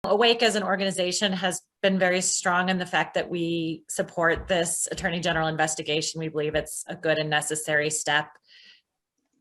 Awake as an organization has been very strong in the fact that we support this Attorney General investigation. We believe it's a good and necessary step.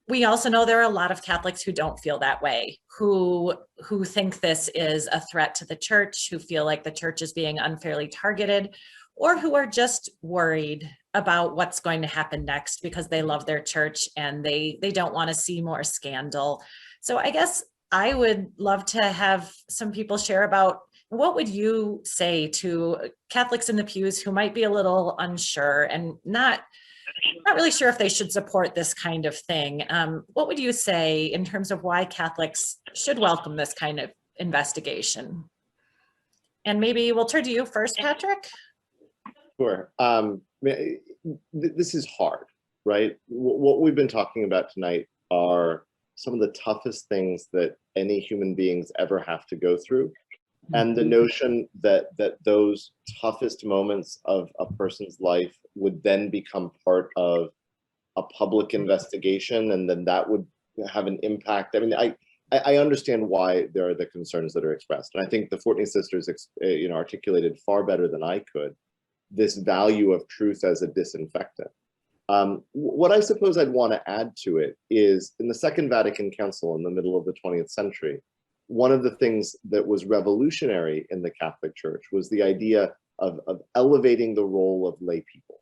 We also know there are a lot of Catholics who don't feel that way, who think this is a threat to the church, who feel like the church is being unfairly targeted, or who are just worried about what's going to happen next because they love their church and they don't want to see more scandal. So I guess I would love to have some people share about what would you say to Catholics in the pews who might be a little unsure and not really sure if they should support this kind of thing. What would you say in terms of why Catholics should welcome this kind of investigation? And maybe we'll turn to you first, Patrick. Sure. This is hard, right? What we've been talking about tonight are some of the toughest things that any human beings ever have to go through. And the notion that those toughest moments of a person's life would then become part of a public investigation, and then that would have an impact. I mean, I understand why there are the concerns that are expressed. And I think the Fortney sisters articulated far better than I could this value of truth as a disinfectant. What I suppose I'd want to add to it is, in the Second Vatican Council in the middle of the 20th century, one of the things that was revolutionary in the Catholic Church was the idea of elevating the role of lay people,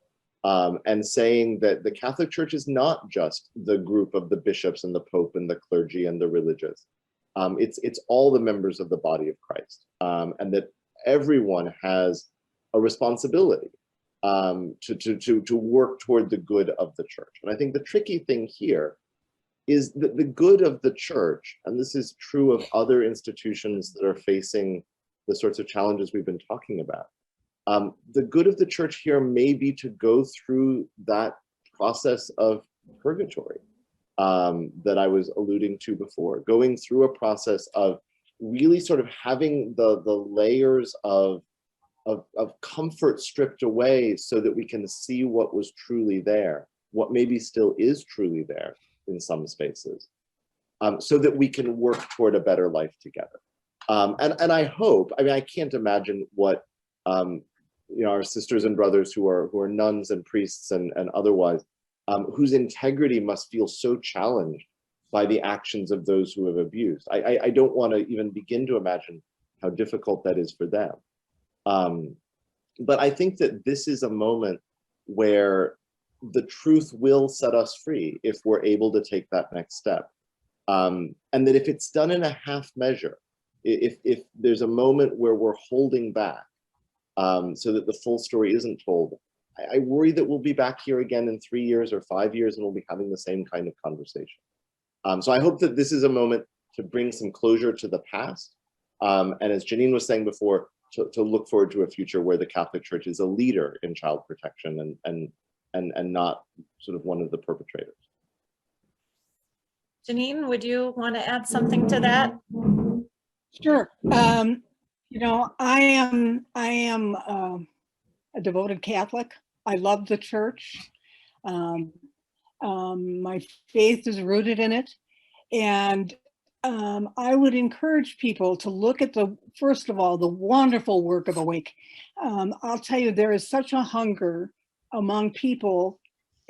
and saying that the Catholic Church is not just the group of the bishops and the Pope and the clergy and the religious. It's all the members of the body of Christ, and that everyone has a responsibility to work toward the good of the church. And I think the tricky thing here is that the good of the church, and this is true of other institutions that are facing the sorts of challenges we've been talking about, the good of the church here may be to go through that process of purgatory that I was alluding to before, going through a process of really sort of having the layers of comfort stripped away so that we can see what was truly there, what maybe still is truly there in some spaces, so that we can work toward a better life together. And I hope, I mean, I can't imagine what our sisters and brothers who are nuns and priests and otherwise, whose integrity must feel so challenged by the actions of those who have abused. I don't want to even begin to imagine how difficult that is for them. But I think that this is a moment where the truth will set us free if we're able to take that next step. And that if it's done in a half measure, if there's a moment where we're holding back so that the full story isn't told, I worry that we'll be back here again in 3 years or 5 years and we'll be having the same kind of conversation. So I hope that this is a moment to bring some closure to the past. And as Janine was saying before, to look forward to a future where the Catholic Church is a leader in child protection and not sort of one of the perpetrators. Janine, would you want to add something to that? Sure. I am a devoted Catholic. I love the church. My faith is rooted in it. And I would encourage people to look at first of all, the wonderful work of Awake. I'll tell you, there is such a hunger among people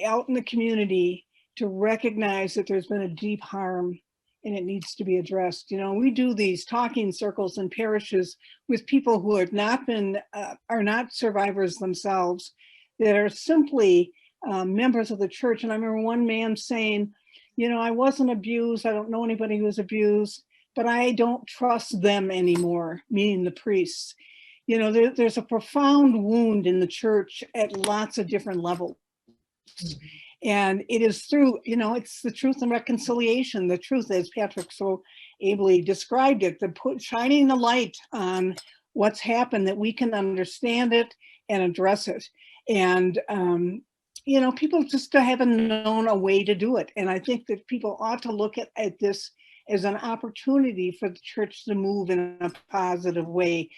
out in the community to recognize that there's been a deep harm and it needs to be addressed. We do these talking circles in parishes with people who have not been, are not survivors themselves, that are simply members of the church. And I remember one man saying, I wasn't abused. I don't know anybody who was abused, but I don't trust them anymore, meaning the priests. There's a profound wound in the church at lots of different levels. And it is through, it's the truth and reconciliation, the truth, as Patrick so ably described it, shining the light on what's happened, that we can understand it and address it. And, people just haven't known a way to do it. And I think that people ought to look at this as an opportunity for the church to move in a positive way.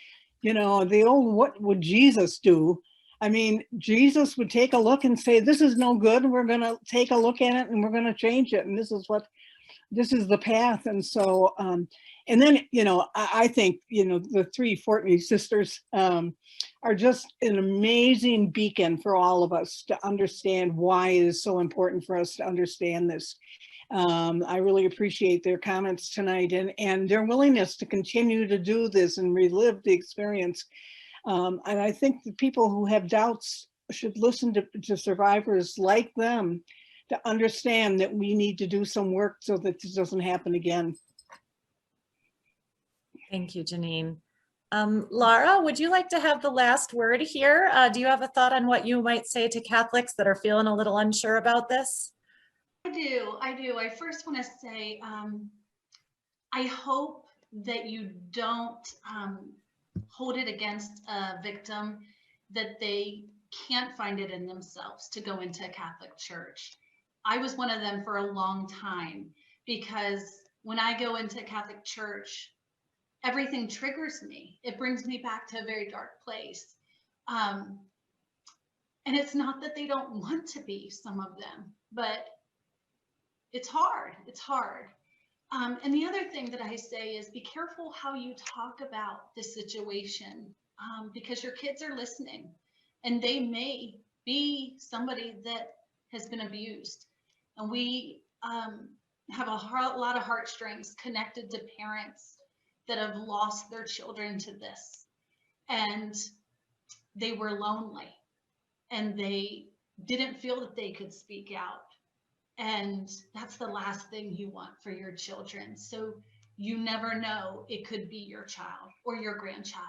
The old, what would Jesus do? I mean, Jesus would take a look and say, this is no good. We're going to take a look at it and we're going to change it. And this is what this is the path. And so, and then, I think, the three Fortney sisters are just an amazing beacon for all of us to understand why it is so important for us to understand this. I really appreciate their comments tonight and their willingness to continue to do this and relive the experience. And I think the people who have doubts should listen to survivors like them to understand that we need to do some work so that this doesn't happen again. Thank you, Janine. Laura, would you like to have the last word here? Do you have a thought on what you might say to Catholics that are feeling a little unsure about this? I do. I first want to say, I hope that you don't hold it against a victim that they can't find it in themselves to go into a Catholic church. I was one of them for a long time, because when I go into a Catholic church, everything triggers me. It brings me back to a very dark place. And it's not that they don't want to be, some of them, but it's hard. It's hard. And the other thing that I say is be careful how you talk about this situation, because your kids are listening and they may be somebody that has been abused. And we have a lot of heartstrings connected to parents that have lost their children to this. And they were lonely and they didn't feel that they could speak out. And that's the last thing you want for your children. So you never know, it could be your child or your grandchild.